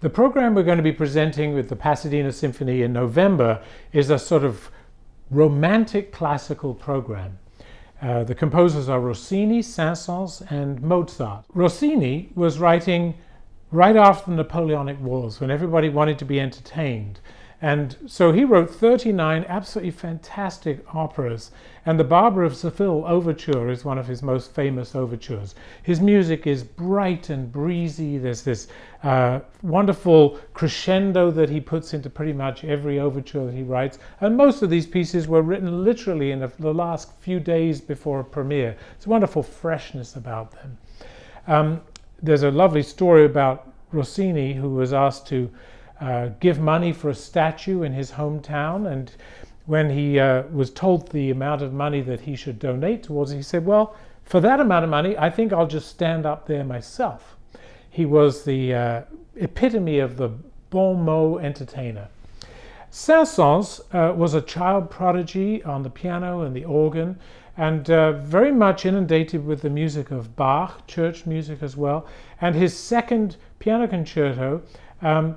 The program we're going to be presenting with the Pasadena Symphony in November is a sort of romantic classical program. The composers are Rossini, Saëns, and Mozart. Rossini was writing right after the Napoleonic Wars, when everybody wanted to be entertained. And so he wrote 39 absolutely fantastic operas, and the Barber of Seville Overture is one of his most famous overtures. His music is bright and breezy. There's this wonderful crescendo that he puts into pretty much every overture that he writes, and most of these pieces were written literally in the last few days before a premiere. It's a wonderful freshness about them. There's a lovely story about Rossini, who was asked to give money for a statue in his hometown, and when he was told the amount of money that he should donate towards it, he said, well, for that amount of money, I think I'll just stand up there myself. He was the epitome of the bon mot entertainer. Saëns was a child prodigy on the piano and the organ, and very much inundated with the music of Bach, church music as well. And his second piano concerto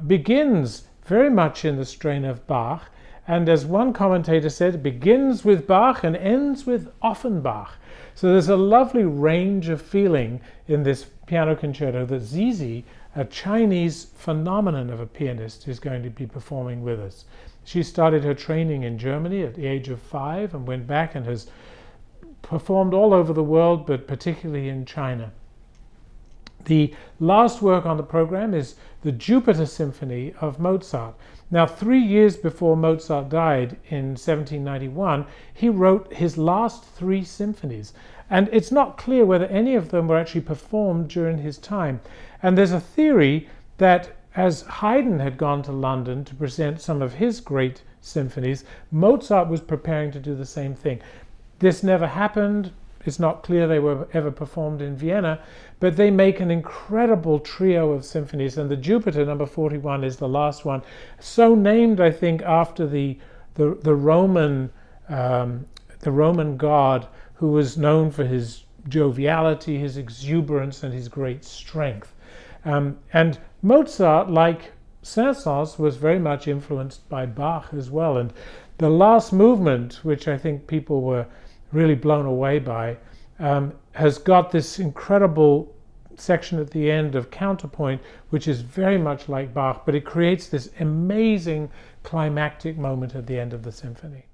begins very much in the strain of Bach, and as one commentator said, it begins with Bach and ends with Offenbach. So there's a lovely range of feeling in this piano concerto that Zee Zee, a Chinese phenomenon of a pianist, is going to be performing with us. She started her training in Germany at the age of 5 and went back and has performed all over the world, but particularly in China. The last work on the program is the Jupiter Symphony of Mozart. Now, 3 years before Mozart died in 1791, he wrote his last 3 symphonies. And it's not clear whether any of them were actually performed during his time. And there's a theory that as Haydn had gone to London to present some of his great symphonies, Mozart was preparing to do the same thing. This never happened. It's not clear they were ever performed in Vienna, but they make an incredible trio of symphonies, and the Jupiter number 41 is the last one, so named, I think, after the Roman god who was known for his joviality, his exuberance, and his great strength. And Mozart, like Saëns, was very much influenced by Bach as well, and the last movement, which I think people were really blown away by, has got this incredible section at the end of counterpoint, which is very much like Bach, but it creates this amazing climactic moment at the end of the symphony.